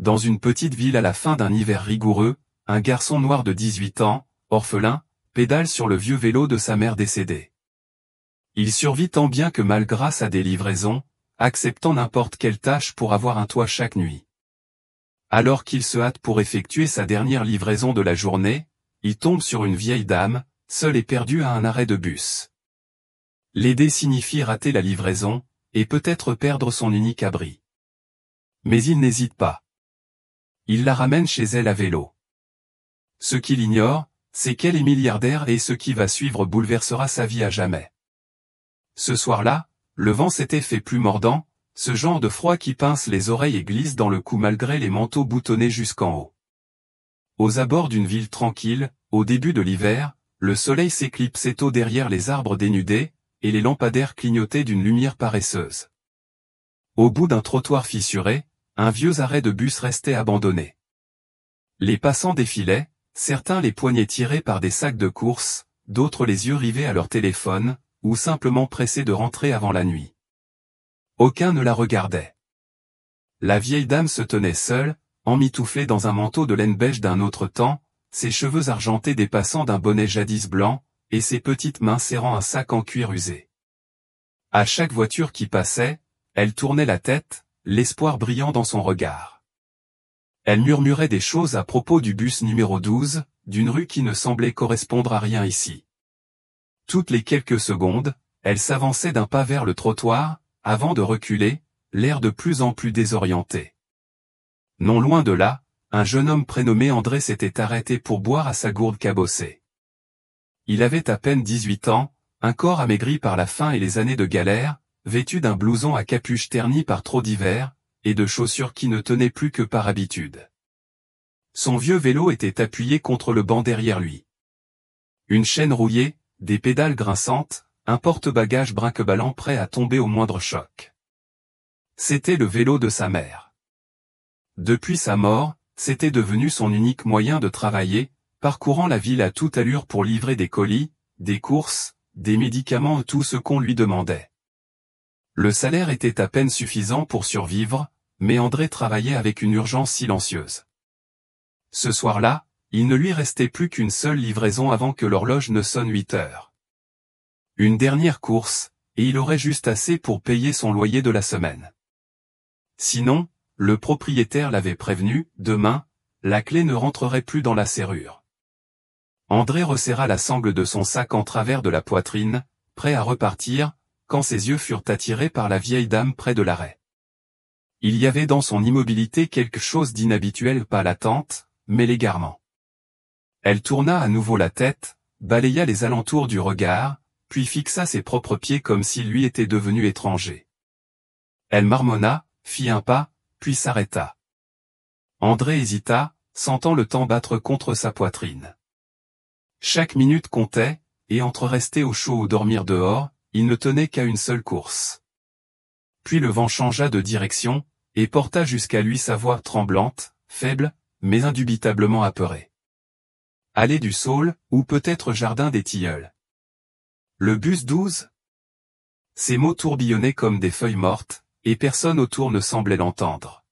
dans une petite ville à la fin d'un hiver rigoureux, un garçon noir de 18 ans, orphelin, pédale sur le vieux vélo de sa mère décédée. Il survit tant bien que mal grâce à des livraisons, acceptant n'importe quelle tâche pour avoir un toit chaque nuit. Alors qu'il se hâte pour effectuer sa dernière livraison de la journée, il tombe sur une vieille dame, seule et perdue à un arrêt de bus. L'aider signifie rater la livraison, et peut-être perdre son unique abri. Mais il n'hésite pas. Il la ramène chez elle à vélo. Ce qu'il ignore, c'est qu'elle est milliardaire et ce qui va suivre bouleversera sa vie à jamais. Ce soir-là, le vent s'était fait plus mordant, ce genre de froid qui pince les oreilles et glisse dans le cou malgré les manteaux boutonnés jusqu'en haut. Aux abords d'une ville tranquille, au début de l'hiver, le soleil s'éclipsait tôt derrière les arbres dénudés, et les lampadaires clignotaient d'une lumière paresseuse. Au bout d'un trottoir fissuré, un vieux arrêt de bus restait abandonné. Les passants défilaient, certains les poignets tirés par des sacs de course, d'autres les yeux rivés à leur téléphone, ou simplement pressés de rentrer avant la nuit. Aucun ne la regardait. La vieille dame se tenait seule, emmitouflée dans un manteau de laine beige d'un autre temps, ses cheveux argentés dépassant d'un bonnet jadis blanc, et ses petites mains serrant un sac en cuir usé. À chaque voiture qui passait, elle tournait la tête, l'espoir brillant dans son regard. Elle murmurait des choses à propos du bus numéro 12, d'une rue qui ne semblait correspondre à rien ici. Toutes les quelques secondes, elle s'avançait d'un pas vers le trottoir, avant de reculer, l'air de plus en plus désorienté. Non loin de là, un jeune homme prénommé André s'était arrêté pour boire à sa gourde cabossée. Il avait à peine 18 ans, un corps amaigri par la faim et les années de galère, vêtu d'un blouson à capuche terni par trop d'hiver, et de chaussures qui ne tenaient plus que par habitude. Son vieux vélo était appuyé contre le banc derrière lui. Une chaîne rouillée, des pédales grinçantes, un porte-bagages brinque-ballant prêt à tomber au moindre choc. C'était le vélo de sa mère. Depuis sa mort, c'était devenu son unique moyen de travailler, parcourant la ville à toute allure pour livrer des colis, des courses, des médicaments, tout ce qu'on lui demandait. Le salaire était à peine suffisant pour survivre, mais André travaillait avec une urgence silencieuse. Ce soir-là, il ne lui restait plus qu'une seule livraison avant que l'horloge ne sonne 8 heures. Une dernière course, et il aurait juste assez pour payer son loyer de la semaine. Sinon, le propriétaire l'avait prévenu, demain, la clé ne rentrerait plus dans la serrure. André resserra la sangle de son sac en travers de la poitrine, prêt à repartir, quand ses yeux furent attirés par la vieille dame près de l'arrêt. Il y avait dans son immobilité quelque chose d'inhabituel, pas latente, mais l'égarement. Elle tourna à nouveau la tête, balaya les alentours du regard, puis fixa ses propres pieds comme s'il lui était devenu étranger. Elle marmonna, fit un pas, puis s'arrêta. André hésita, sentant le temps battre contre sa poitrine. Chaque minute comptait, et entre rester au chaud ou dormir dehors, il ne tenait qu'à une seule course. Puis le vent changea de direction, et porta jusqu'à lui sa voix tremblante, faible, mais indubitablement apeurée. Allée du Saule, ou peut-être jardin des Tilleuls. Le bus 12 ? Ces mots tourbillonnaient comme des feuilles mortes, et personne autour ne semblait l'entendre.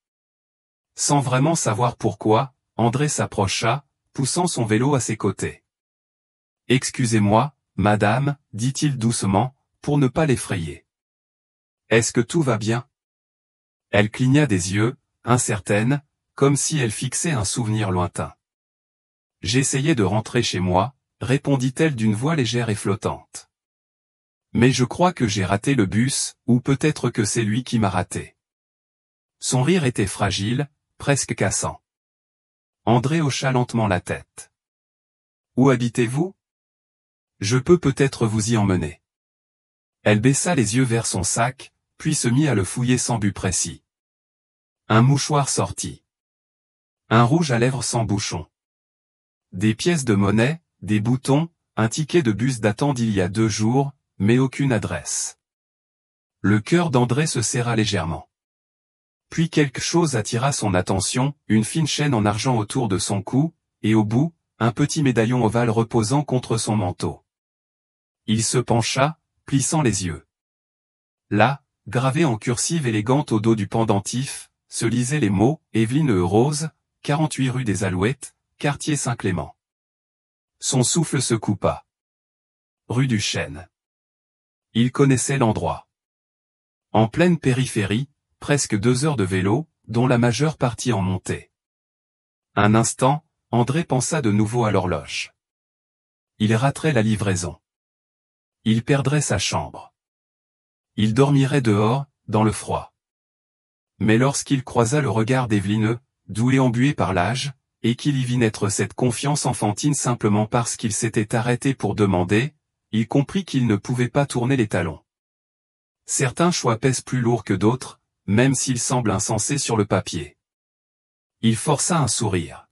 Sans vraiment savoir pourquoi, André s'approcha, poussant son vélo à ses côtés. « Excusez-moi, madame, dit-il doucement, pour ne pas l'effrayer. Est-ce que tout va bien ? » Elle cligna des yeux, incertaine, comme si elle fixait un souvenir lointain. « J'essayais de rentrer chez moi, » répondit-elle d'une voix légère et flottante. « Mais je crois que j'ai raté le bus, ou peut-être que c'est lui qui m'a raté. » Son rire était fragile, presque cassant. André hocha lentement la tête. « Où habitez-vous ? Je peux peut-être vous y emmener. » Elle baissa les yeux vers son sac, puis se mit à le fouiller sans but précis. Un mouchoir sortit. Un rouge à lèvres sans bouchon. Des pièces de monnaie, des boutons, un ticket de bus datant d'il y a 2 jours, mais aucune adresse. Le cœur d'André se serra légèrement. Puis quelque chose attira son attention, une fine chaîne en argent autour de son cou, et au bout, un petit médaillon ovale reposant contre son manteau. Il se pencha, plissant les yeux. Là, gravé en cursive élégante au dos du pendentif, se lisaient les mots « Evelyne Rose, 48 rue des Alouettes, quartier Saint-Clément ». Son souffle se coupa. Rue du Chêne. Il connaissait l'endroit. En pleine périphérie, presque 2 heures de vélo, dont la majeure partie en montée. Un instant, André pensa de nouveau à l'horloge. Il raterait la livraison. Il perdrait sa chambre. Il dormirait dehors, dans le froid. Mais lorsqu'il croisa le regard d'Evelyne, doux et embué par l'âge, et qu'il y vit naître cette confiance enfantine simplement parce qu'il s'était arrêté pour demander, il comprit qu'il ne pouvait pas tourner les talons. Certains choix pèsent plus lourd que d'autres, même s'ils semblent insensés sur le papier. Il força un sourire.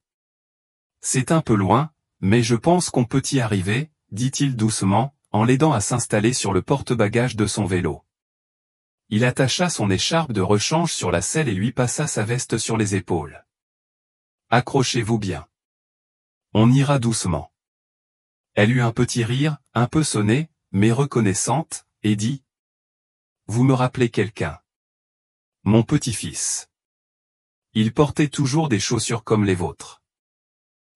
C'est un peu loin, mais je pense qu'on peut y arriver, dit-il doucement, en l'aidant à s'installer sur le porte-bagages de son vélo. Il attacha son écharpe de rechange sur la selle et lui passa sa veste sur les épaules. Accrochez-vous bien. On ira doucement. Elle eut un petit rire, un peu sonné, mais reconnaissante, et dit « Vous me rappelez quelqu'un. Mon petit-fils. Il portait toujours des chaussures comme les vôtres.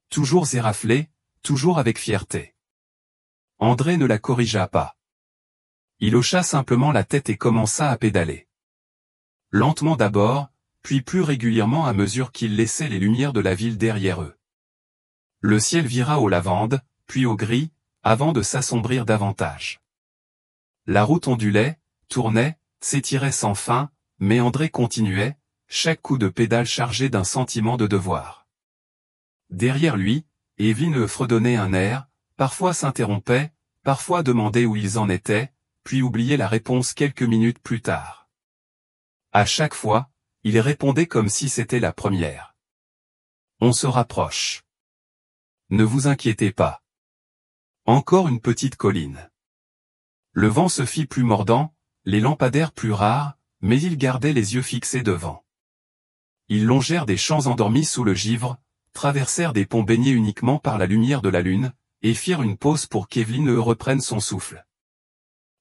Toujours éraflées, toujours avec fierté. » André ne la corrigea pas. Il hocha simplement la tête et commença à pédaler. Lentement d'abord, puis plus régulièrement à mesure qu'il laissait les lumières de la ville derrière eux. Le ciel vira au lavande, puis au gris, avant de s'assombrir davantage. La route ondulait, tournait, s'étirait sans fin, mais André continuait, chaque coup de pédale chargé d'un sentiment de devoir. Derrière lui, Evelyne fredonnait un air, parfois s'interrompait, parfois demandait où ils en étaient, puis oubliait la réponse quelques minutes plus tard. À chaque fois, il répondait comme si c'était la première. On se rapproche. Ne vous inquiétez pas. Encore une petite colline. Le vent se fit plus mordant, les lampadaires plus rares, mais ils gardaient les yeux fixés devant. Ils longèrent des champs endormis sous le givre, traversèrent des ponts baignés uniquement par la lumière de la lune, et firent une pause pour qu'Evelyne reprenne son souffle.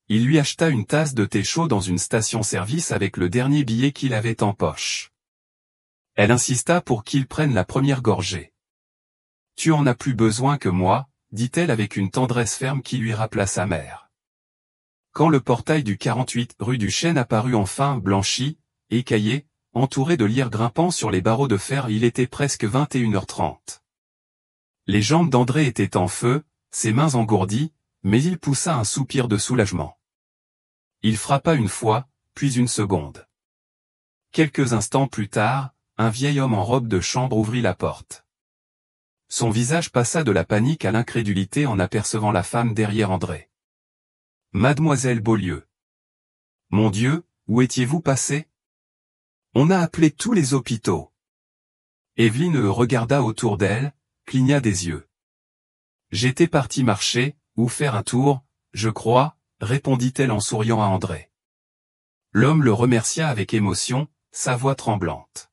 Il lui acheta une tasse de thé chaud dans une station-service avec le dernier billet qu'il avait en poche. Elle insista pour qu'il prenne la première gorgée. « Tu en as plus besoin que moi », dit-elle avec une tendresse ferme qui lui rappela sa mère. Quand le portail du 48 rue du Chêne apparut enfin blanchi, écaillé, entouré de lierre grimpant sur les barreaux de fer, il était presque 21h30. Les jambes d'André étaient en feu, ses mains engourdies, mais il poussa un soupir de soulagement. Il frappa une fois, puis une seconde. Quelques instants plus tard, un vieil homme en robe de chambre ouvrit la porte. Son visage passa de la panique à l'incrédulité en apercevant la femme derrière André. « Mademoiselle Beaulieu. Mon Dieu, où étiez-vous passée ? On a appelé tous les hôpitaux. » Evelyne regarda autour d'elle, cligna des yeux. « J'étais partie marcher, ou faire un tour, je crois, » répondit-elle en souriant à André. L'homme le remercia avec émotion, sa voix tremblante.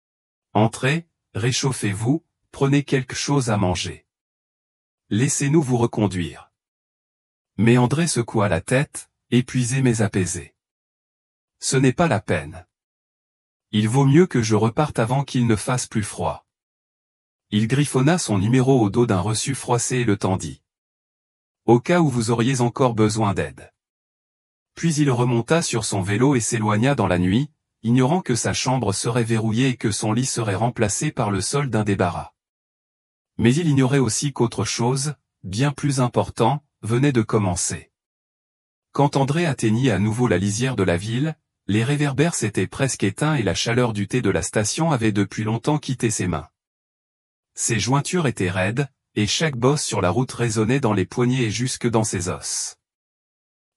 « Entrez, réchauffez-vous, prenez quelque chose à manger. Laissez-nous vous reconduire. » Mais André secoua la tête, épuisé mais apaisé. « Ce n'est pas la peine. Il vaut mieux que je reparte avant qu'il ne fasse plus froid. » Il griffonna son numéro au dos d'un reçu froissé et le tendit. « Au cas où vous auriez encore besoin d'aide. » Puis il remonta sur son vélo et s'éloigna dans la nuit, ignorant que sa chambre serait verrouillée et que son lit serait remplacé par le sol d'un débarras. Mais il ignorait aussi qu'autre chose, bien plus important, venait de commencer. Quand André atteignit à nouveau la lisière de la ville, les réverbères s'étaient presque éteints et la chaleur du thé de la station avait depuis longtemps quitté ses mains. Ses jointures étaient raides, et chaque bosse sur la route résonnait dans les poignets et jusque dans ses os.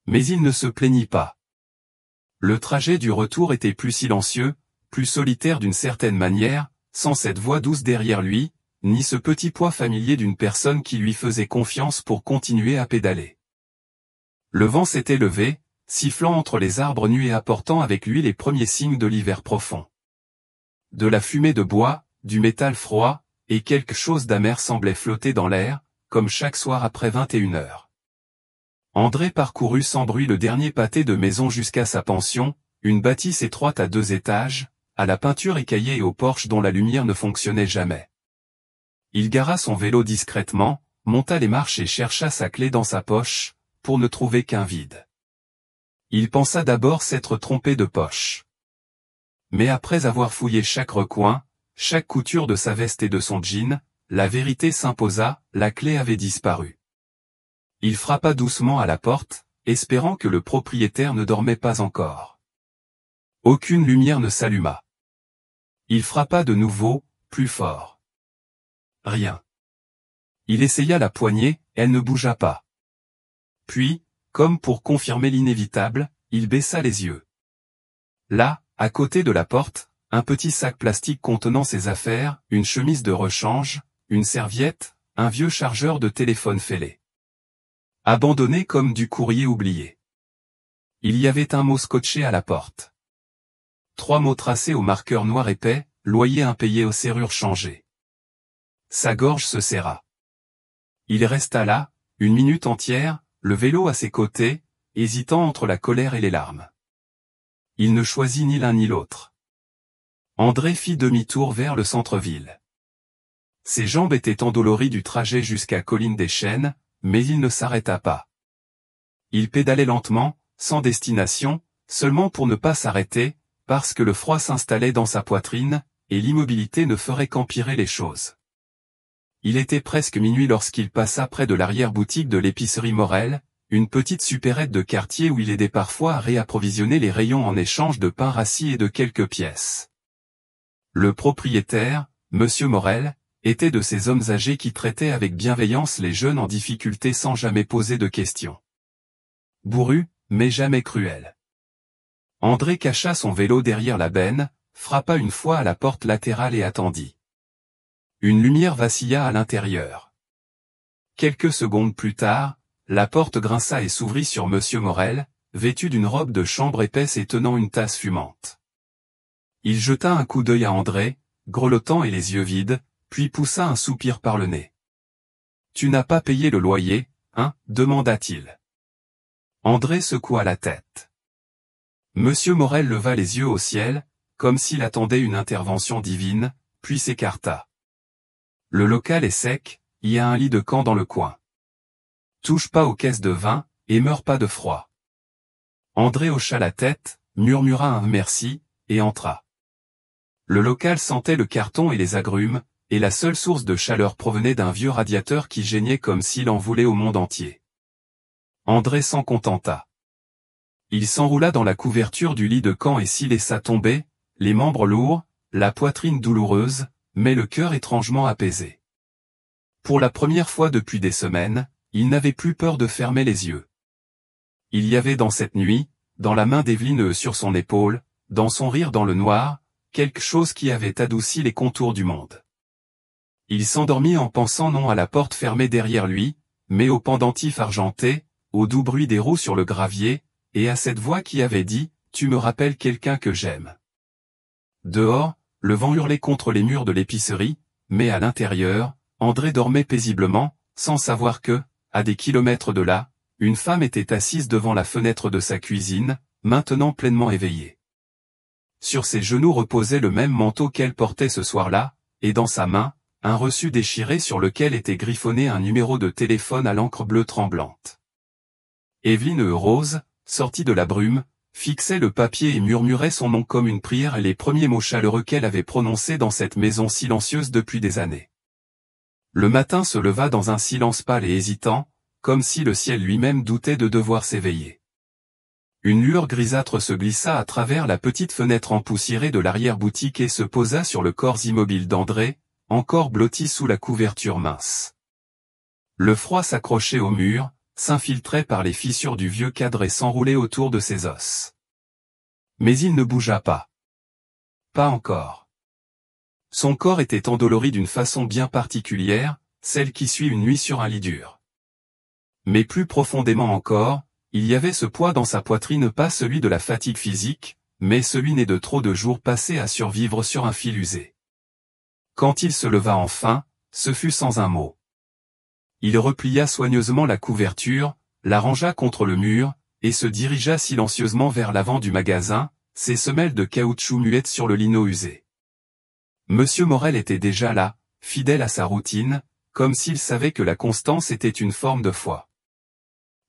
Mais il ne se plaignit pas. Le trajet du retour était plus silencieux, plus solitaire d'une certaine manière, sans cette voix douce derrière lui, ni ce petit poids familier d'une personne qui lui faisait confiance pour continuer à pédaler. Le vent s'était levé, sifflant entre les arbres nus et apportant avec lui les premiers signes de l'hiver profond. De la fumée de bois, du métal froid, et quelque chose d'amer semblait flotter dans l'air, comme chaque soir après 21h. André parcourut sans bruit le dernier pâté de maison jusqu'à sa pension, une bâtisse étroite à 2 étages, à la peinture écaillée et au porche dont la lumière ne fonctionnait jamais. Il gara son vélo discrètement, monta les marches et chercha sa clé dans sa poche, pour ne trouver qu'un vide. Il pensa d'abord s'être trompé de poche. Mais après avoir fouillé chaque recoin, chaque couture de sa veste et de son jean, la vérité s'imposa, la clé avait disparu. Il frappa doucement à la porte, espérant que le propriétaire ne dormait pas encore. Aucune lumière ne s'alluma. Il frappa de nouveau, plus fort. Rien. Il essaya la poignée, elle ne bougea pas. Puis, comme pour confirmer l'inévitable, il baissa les yeux. Là, à côté de la porte, un petit sac plastique contenant ses affaires, une chemise de rechange, une serviette, un vieux chargeur de téléphone fêlé. Abandonné comme du courrier oublié. Il y avait un mot scotché à la porte. 3 mots tracés au marqueur noir épais, loyer impayé aux serrures changées. Sa gorge se serra. Il resta là, une minute entière, le vélo à ses côtés, hésitant entre la colère et les larmes. Il ne choisit ni l'un ni l'autre. André fit demi-tour vers le centre-ville. Ses jambes étaient endolories du trajet jusqu'à Colline des Chênes, mais il ne s'arrêta pas. Il pédalait lentement, sans destination, seulement pour ne pas s'arrêter, parce que le froid s'installait dans sa poitrine, et l'immobilité ne ferait qu'empirer les choses. Il était presque minuit lorsqu'il passa près de l'arrière-boutique de l'épicerie Morel, une petite supérette de quartier où il aidait parfois à réapprovisionner les rayons en échange de pain rassis et de quelques pièces. Le propriétaire, Monsieur Morel, était de ces hommes âgés qui traitaient avec bienveillance les jeunes en difficulté sans jamais poser de questions. Bourru, mais jamais cruel. André cacha son vélo derrière la benne, frappa une fois à la porte latérale et attendit. Une lumière vacilla à l'intérieur. Quelques secondes plus tard, la porte grinça et s'ouvrit sur Monsieur Morel, vêtu d'une robe de chambre épaisse et tenant une tasse fumante. Il jeta un coup d'œil à André, grelottant et les yeux vides, puis poussa un soupir par le nez. « Tu n'as pas payé le loyer, hein » demanda-t-il. André secoua la tête. Monsieur Morel leva les yeux au ciel, comme s'il attendait une intervention divine, puis s'écarta. Le local est sec, il y a un lit de camp dans le coin. Touche pas aux caisses de vin, et meurs pas de froid. André hocha la tête, murmura un merci, et entra. Le local sentait le carton et les agrumes, et la seule source de chaleur provenait d'un vieux radiateur qui geignait comme s'il en voulait au monde entier. André s'en contenta. Il s'enroula dans la couverture du lit de camp et s'y laissa tomber, les membres lourds, la poitrine douloureuse, mais le cœur étrangement apaisé. Pour la première fois depuis des semaines, il n'avait plus peur de fermer les yeux. Il y avait dans cette nuit, dans la main d'Evelyne sur son épaule, dans son rire dans le noir, quelque chose qui avait adouci les contours du monde. Il s'endormit en pensant non à la porte fermée derrière lui, mais au pendentif argenté, au doux bruit des roues sur le gravier, et à cette voix qui avait dit « Tu me rappelles quelqu'un que j'aime ». Dehors, le vent hurlait contre les murs de l'épicerie, mais à l'intérieur, André dormait paisiblement, sans savoir que, à des kilomètres de là, une femme était assise devant la fenêtre de sa cuisine, maintenant pleinement éveillée. Sur ses genoux reposait le même manteau qu'elle portait ce soir-là, et dans sa main, un reçu déchiré sur lequel était griffonné un numéro de téléphone à l'encre bleue tremblante. Evelyne Rose, sortie de la brume, fixait le papier et murmurait son nom comme une prière et les premiers mots chaleureux qu'elle avait prononcés dans cette maison silencieuse depuis des années. Le matin se leva dans un silence pâle et hésitant, comme si le ciel lui-même doutait de devoir s'éveiller. Une lueur grisâtre se glissa à travers la petite fenêtre empoussiérée de l'arrière-boutique et se posa sur le corps immobile d'André, encore blotti sous la couverture mince. Le froid s'accrochait au mur, s'infiltrait par les fissures du vieux cadre et s'enroulait autour de ses os. Mais il ne bougea pas. Pas encore. Son corps était endolori d'une façon bien particulière, celle qui suit une nuit sur un lit dur. Mais plus profondément encore, il y avait ce poids dans sa poitrine, pas celui de la fatigue physique, mais celui né de trop de jours passés à survivre sur un fil usé. Quand il se leva enfin, ce fut sans un mot. Il replia soigneusement la couverture, la rangea contre le mur, et se dirigea silencieusement vers l'avant du magasin, ses semelles de caoutchouc muettes sur le lino usé. Monsieur Morel était déjà là, fidèle à sa routine, comme s'il savait que la constance était une forme de foi.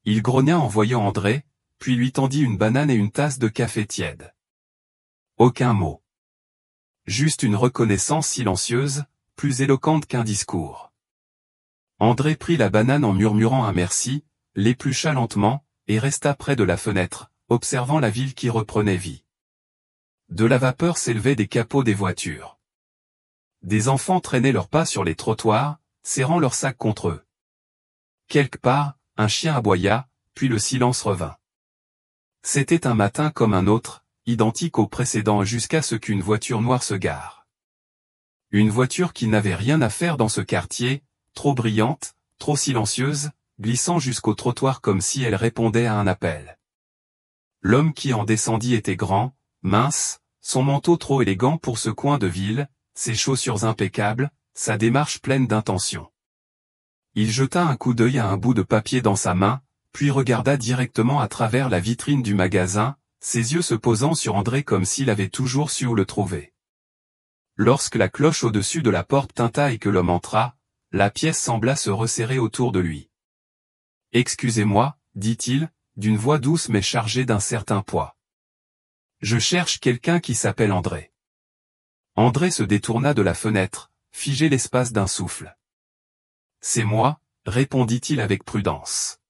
Il grogna en voyant André, puis lui tendit une banane et une tasse de café tiède. Aucun mot. Juste une reconnaissance silencieuse, plus éloquente qu'un discours. André prit la banane en murmurant un merci, l'éplucha lentement, et resta près de la fenêtre, observant la ville qui reprenait vie. De la vapeur s'élevait des capots des voitures. Des enfants traînaient leurs pas sur les trottoirs, serrant leurs sacs contre eux. Quelque part, un chien aboya, puis le silence revint. C'était un matin comme un autre, identique au précédent jusqu'à ce qu'une voiture noire se gare. Une voiture qui n'avait rien à faire dans ce quartier, trop brillante, trop silencieuse, glissant jusqu'au trottoir comme si elle répondait à un appel. L'homme qui en descendit était grand, mince, son manteau trop élégant pour ce coin de ville, ses chaussures impeccables, sa démarche pleine d'intention. Il jeta un coup d'œil à un bout de papier dans sa main, puis regarda directement à travers la vitrine du magasin, ses yeux se posant sur André comme s'il avait toujours su où le trouver. Lorsque la cloche au-dessus de la porte tinta et que l'homme entra, la pièce sembla se resserrer autour de lui. « Excusez-moi, dit-il, d'une voix douce mais chargée d'un certain poids. Je cherche quelqu'un qui s'appelle André. » André se détourna de la fenêtre, figé l'espace d'un souffle. « C'est moi, répondit-il avec prudence. »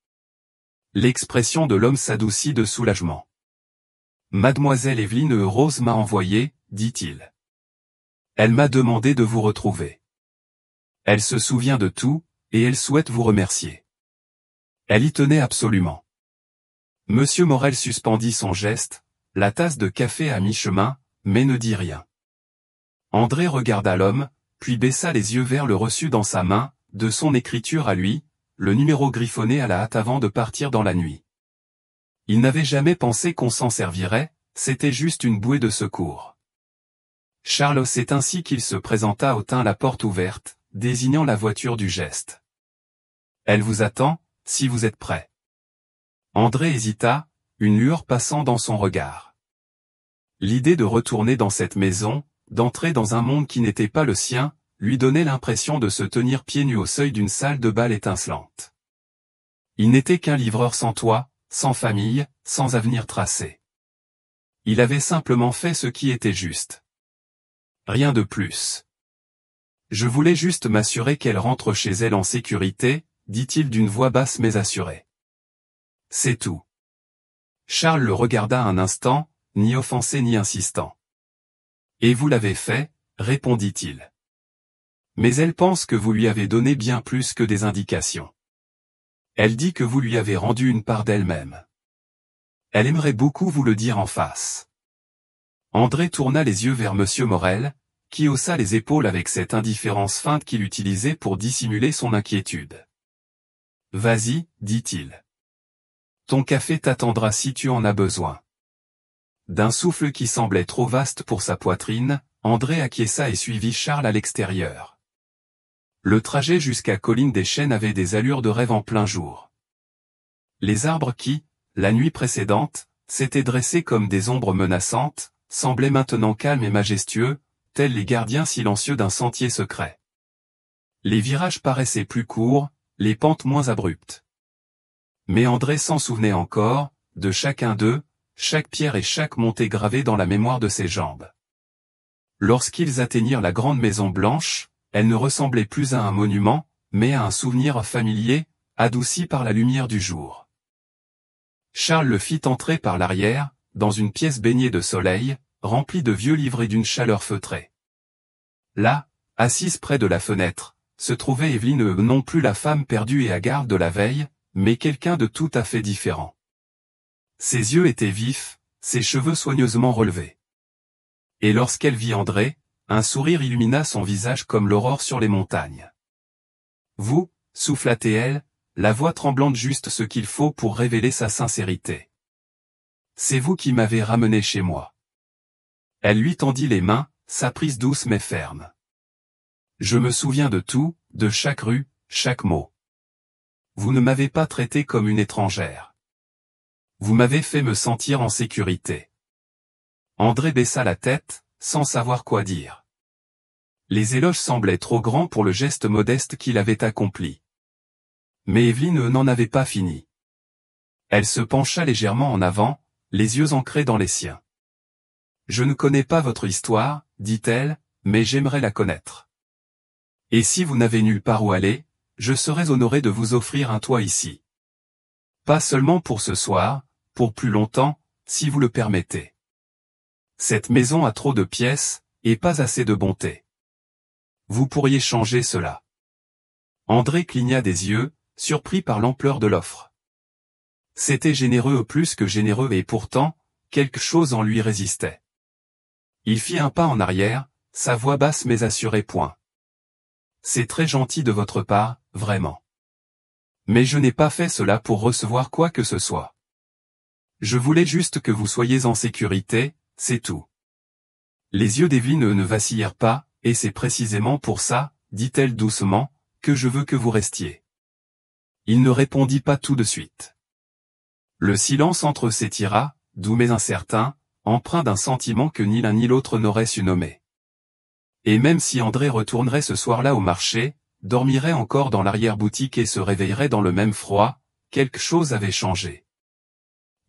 L'expression de l'homme s'adoucit de soulagement. « Mademoiselle Evelyne Rose m'a envoyé, dit-il. Elle m'a demandé de vous retrouver. Elle se souvient de tout, et elle souhaite vous remercier. Elle y tenait absolument. » Monsieur Morel suspendit son geste, la tasse de café à mi-chemin, mais ne dit rien. André regarda l'homme, puis baissa les yeux vers le reçu dans sa main, de son écriture à lui, le numéro griffonné à la hâte avant de partir dans la nuit. Il n'avait jamais pensé qu'on s'en servirait, c'était juste une bouée de secours. Charles, c'est ainsi qu'il se présenta, au teint la porte ouverte, désignant la voiture du geste. Elle vous attend, si vous êtes prêt. André hésita, une lueur passant dans son regard. L'idée de retourner dans cette maison, d'entrer dans un monde qui n'était pas le sien, lui donnait l'impression de se tenir pieds nus au seuil d'une salle de bal étincelante. Il n'était qu'un livreur sans toit, sans famille, sans avenir tracé. Il avait simplement fait ce qui était juste. Rien de plus. Je voulais juste m'assurer qu'elle rentre chez elle en sécurité, dit-il d'une voix basse mais assurée. C'est tout. Charles le regarda un instant, ni offensé ni insistant. Et vous l'avez fait, répondit-il. Mais elle pense que vous lui avez donné bien plus que des indications. Elle dit que vous lui avez rendu une part d'elle-même. Elle aimerait beaucoup vous le dire en face. André tourna les yeux vers Monsieur Morel, qui haussa les épaules avec cette indifférence feinte qu'il utilisait pour dissimuler son inquiétude. Vas-y, dit-il. Ton café t'attendra si tu en as besoin. D'un souffle qui semblait trop vaste pour sa poitrine, André acquiesça et suivit Charles à l'extérieur. Le trajet jusqu'à Colline des Chênes avait des allures de rêve en plein jour. Les arbres qui, la nuit précédente, s'étaient dressés comme des ombres menaçantes, semblaient maintenant calmes et majestueux, tels les gardiens silencieux d'un sentier secret. Les virages paraissaient plus courts, les pentes moins abruptes. Mais André s'en souvenait encore, de chacun d'eux, chaque pierre et chaque montée gravée dans la mémoire de ses jambes. Lorsqu'ils atteignirent la grande maison blanche, elle ne ressemblait plus à un monument, mais à un souvenir familier, adouci par la lumière du jour. Charles le fit entrer par l'arrière, dans une pièce baignée de soleil, remplie de vieux livres et d'une chaleur feutrée. Là, assise près de la fenêtre, se trouvait Evelyne, non plus la femme perdue et hagarde de la veille, mais quelqu'un de tout à fait différent. Ses yeux étaient vifs, ses cheveux soigneusement relevés. Et lorsqu'elle vit André, un sourire illumina son visage comme l'aurore sur les montagnes. « Vous, souffla-t-elle, la voix tremblante juste ce qu'il faut pour révéler sa sincérité. C'est vous qui m'avez ramené chez moi. » Elle lui tendit les mains, sa prise douce mais ferme. « Je me souviens de tout, de chaque rue, chaque mot. Vous ne m'avez pas traité comme une étrangère. Vous m'avez fait me sentir en sécurité. André baissa la tête, sans savoir quoi dire. Les éloges semblaient trop grands pour le geste modeste qu'il avait accompli. Mais Evelyne n'en avait pas fini. Elle se pencha légèrement en avant, les yeux ancrés dans les siens. « Je ne connais pas votre histoire, dit-elle, mais j'aimerais la connaître. Et si vous n'avez nulle part où aller, je serais honoré de vous offrir un toit ici. Pas seulement pour ce soir, pour plus longtemps, si vous le permettez. Cette maison a trop de pièces, et pas assez de bonté. Vous pourriez changer cela. » André cligna des yeux, surpris par l'ampleur de l'offre. C'était généreux plus que généreux et pourtant, quelque chose en lui résistait. Il fit un pas en arrière, sa voix basse mais assurée point. « C'est très gentil de votre part, vraiment. Mais je n'ai pas fait cela pour recevoir quoi que ce soit. Je voulais juste que vous soyez en sécurité, c'est tout. » Les yeux d'Evelyne ne vacillèrent pas, et c'est précisément pour ça, dit-elle doucement, que je veux que vous restiez. Il ne répondit pas tout de suite. Le silence entre eux s'étira, doux mais incertain, empreint d'un sentiment que ni l'un ni l'autre n'aurait su nommer. Et même si André retournerait ce soir-là au marché, dormirait encore dans l'arrière-boutique et se réveillerait dans le même froid, quelque chose avait changé.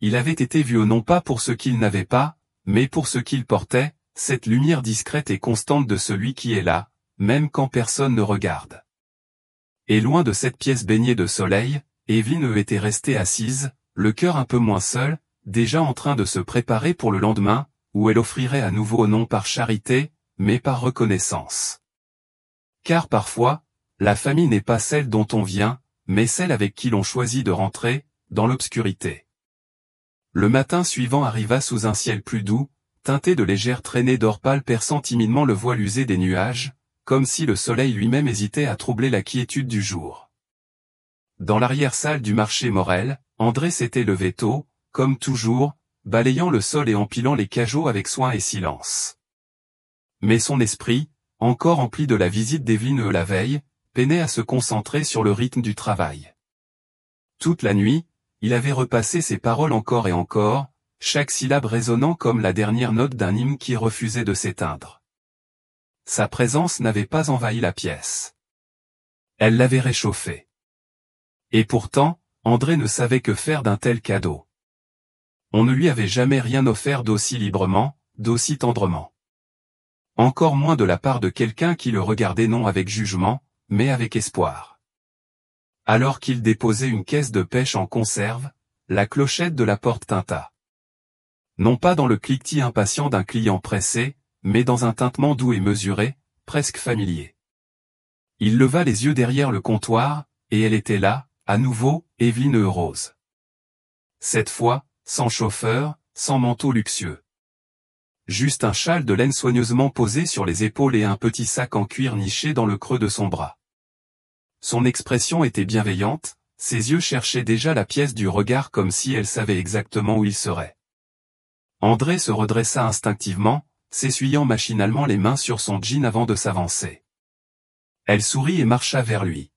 Il avait été vu non pas pour ce qu'il n'avait pas, mais pour ce qu'il portait, cette lumière discrète et constante de celui qui est là, même quand personne ne regarde. Et loin de cette pièce baignée de soleil, Evelyne était restée assise, le cœur un peu moins seul, déjà en train de se préparer pour le lendemain, où elle offrirait à nouveau non par charité, mais par reconnaissance. Car parfois, la famille n'est pas celle dont on vient, mais celle avec qui l'on choisit de rentrer, dans l'obscurité. Le matin suivant arriva sous un ciel plus doux, teinté de légères traînées d'or pâle perçant timidement le voile usé des nuages, comme si le soleil lui-même hésitait à troubler la quiétude du jour. Dans l'arrière-salle du marché Morel, André s'était levé tôt, comme toujours, balayant le sol et empilant les cajots avec soin et silence. Mais son esprit, encore empli de la visite d'Evelyne la veille, peinait à se concentrer sur le rythme du travail. Toute la nuit, il avait repassé ses paroles encore et encore, chaque syllabe résonnant comme la dernière note d'un hymne qui refusait de s'éteindre. Sa présence n'avait pas envahi la pièce. Elle l'avait réchauffée. Et pourtant, André ne savait que faire d'un tel cadeau. On ne lui avait jamais rien offert d'aussi librement, d'aussi tendrement. Encore moins de la part de quelqu'un qui le regardait non avec jugement, mais avec espoir. Alors qu'il déposait une caisse de pêche en conserve, la clochette de la porte tinta. Non pas dans le cliquetis impatient d'un client pressé, mais dans un tintement doux et mesuré, presque familier. Il leva les yeux derrière le comptoir, et elle était là, à nouveau, Evelyne Rose. Cette fois, sans chauffeur, sans manteau luxueux. Juste un châle de laine soigneusement posé sur les épaules et un petit sac en cuir niché dans le creux de son bras. Son expression était bienveillante, ses yeux cherchaient déjà la pièce du regard comme si elle savait exactement où il serait. André se redressa instinctivement, s'essuyant machinalement les mains sur son jean avant de s'avancer. Elle sourit et marcha vers lui.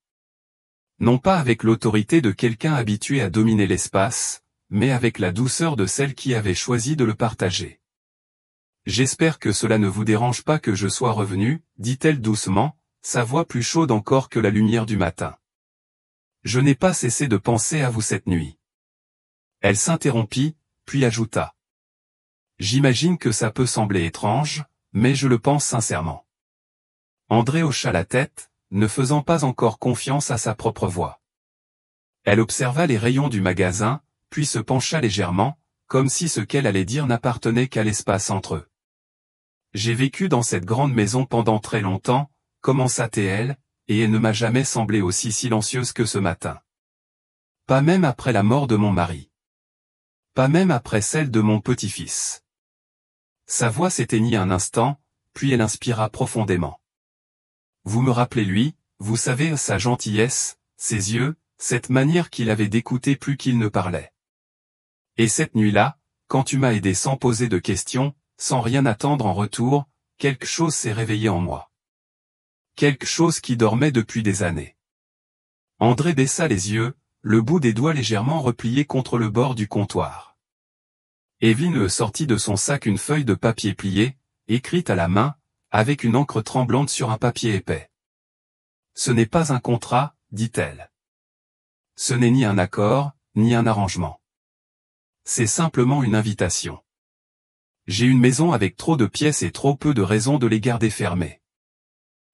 Non pas avec l'autorité de quelqu'un habitué à dominer l'espace, mais avec la douceur de celle qui avait choisi de le partager. « J'espère que cela ne vous dérange pas que je sois revenu, dit-elle doucement, sa voix plus chaude encore que la lumière du matin. Je n'ai pas cessé de penser à vous cette nuit. » Elle s'interrompit, puis ajouta. « J'imagine que ça peut sembler étrange, mais je le pense sincèrement. » André hocha la tête, ne faisant pas encore confiance à sa propre voix. Elle observa les rayons du magasin, puis se pencha légèrement, comme si ce qu'elle allait dire n'appartenait qu'à l'espace entre eux. « J'ai vécu dans cette grande maison pendant très longtemps, commença-t-elle, et elle ne m'a jamais semblé aussi silencieuse que ce matin. Pas même après la mort de mon mari. Pas même après celle de mon petit-fils. » Sa voix s'éteignit un instant, puis elle inspira profondément. « Vous me rappelez lui, vous savez sa gentillesse, ses yeux, cette manière qu'il avait d'écouter plus qu'il ne parlait. Et cette nuit-là, quand tu m'as aidé sans poser de questions, sans rien attendre en retour, quelque chose s'est réveillé en moi. Quelque chose qui dormait depuis des années. » André baissa les yeux, le bout des doigts légèrement replié contre le bord du comptoir. Evelyne sortit de son sac une feuille de papier pliée, écrite à la main, avec une encre tremblante sur un papier épais. « Ce n'est pas un contrat, dit-elle. Ce n'est ni un accord, ni un arrangement. C'est simplement une invitation. J'ai une maison avec trop de pièces et trop peu de raisons de les garder fermées.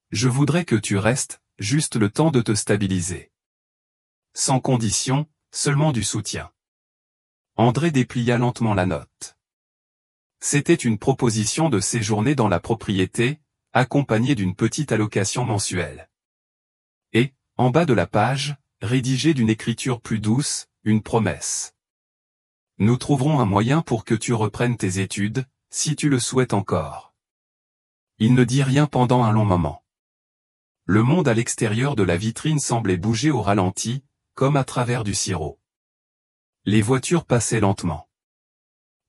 Je voudrais que tu restes, juste le temps de te stabiliser. Sans condition, seulement du soutien. » André déplia lentement la note. C'était une proposition de séjourner dans la propriété, accompagnée d'une petite allocation mensuelle. Et, en bas de la page, rédigée d'une écriture plus douce, une promesse. Nous trouverons un moyen pour que tu reprennes tes études, si tu le souhaites encore. Il ne dit rien pendant un long moment. Le monde à l'extérieur de la vitrine semblait bouger au ralenti, comme à travers du sirop. Les voitures passaient lentement.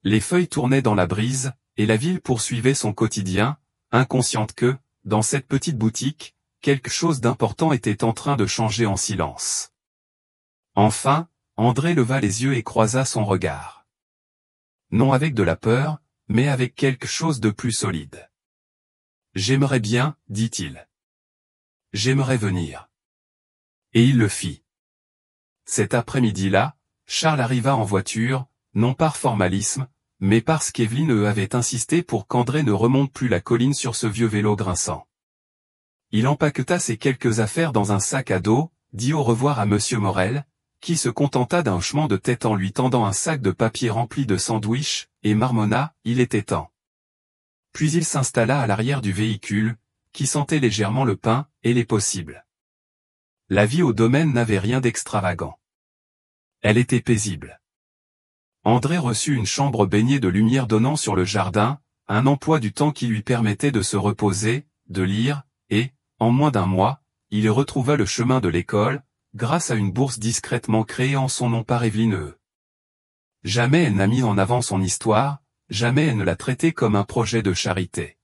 Les feuilles tournaient dans la brise, et la ville poursuivait son quotidien, inconsciente que, dans cette petite boutique, quelque chose d'important était en train de changer en silence. Enfin, André leva les yeux et croisa son regard. Non avec de la peur, mais avec quelque chose de plus solide. « J'aimerais bien, dit-il. J'aimerais venir. » Et il le fit. Cet après-midi-là, Charles arriva en voiture, non par formalisme, mais parce qu'Evelyne avait insisté pour qu'André ne remonte plus la colline sur ce vieux vélo grinçant. Il empaqueta ses quelques affaires dans un sac à dos, dit au revoir à Monsieur Morel, qui se contenta d'un hochement de tête en lui tendant un sac de papier rempli de sandwichs, et marmonna, il était temps. Puis il s'installa à l'arrière du véhicule, qui sentait légèrement le pain, et les possibles. La vie au domaine n'avait rien d'extravagant. Elle était paisible. André reçut une chambre baignée de lumière donnant sur le jardin, un emploi du temps qui lui permettait de se reposer, de lire, et, en moins d'un mois, il retrouva le chemin de l'école, grâce à une bourse discrètement créée en son nom par Evelyne. Jamais elle n'a mis en avant son histoire, jamais elle ne l'a traitée comme un projet de charité.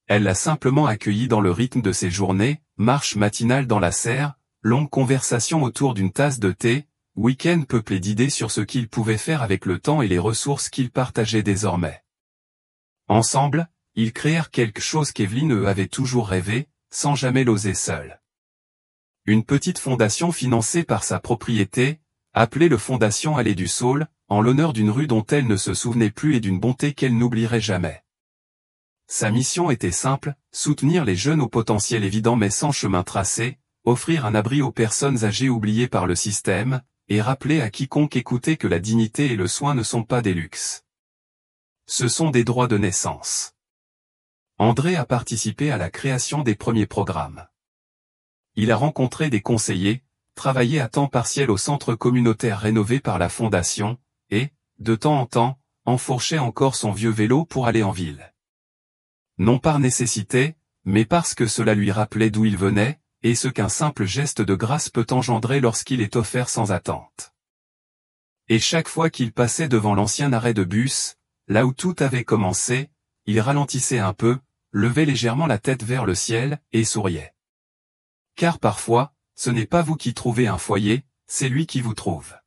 Elle l'a simplement accueilli dans le rythme de ses journées, marche matinale dans la serre, longue conversation autour d'une tasse de thé, week-end peuplé d'idées sur ce qu'ils pouvaient faire avec le temps et les ressources qu'ils partageaient désormais. Ensemble, ils créèrent quelque chose qu'Evelyne avait toujours rêvé, sans jamais l'oser seule. Une petite fondation financée par sa propriété, appelée le Fondation Allée du Saule, en l'honneur d'une rue dont elle ne se souvenait plus et d'une bonté qu'elle n'oublierait jamais. Sa mission était simple, soutenir les jeunes au potentiel évident mais sans chemin tracé, offrir un abri aux personnes âgées oubliées par le système, et rappeler à quiconque écoutait que la dignité et le soin ne sont pas des luxes. Ce sont des droits de naissance. André a participé à la création des premiers programmes. Il a rencontré des conseillers, travaillé à temps partiel au centre communautaire rénové par la Fondation, et, de temps en temps, enfourchait encore son vieux vélo pour aller en ville. Non par nécessité, mais parce que cela lui rappelait d'où il venait, et ce qu'un simple geste de grâce peut engendrer lorsqu'il est offert sans attente. Et chaque fois qu'il passait devant l'ancien arrêt de bus, là où tout avait commencé, il ralentissait un peu, levait légèrement la tête vers le ciel, et souriait. Car parfois, ce n'est pas vous qui trouvez un foyer, c'est lui qui vous trouve.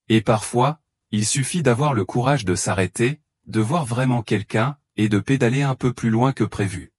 Et parfois, il suffit d'avoir le courage de s'arrêter, de voir vraiment quelqu'un, et de pédaler un peu plus loin que prévu.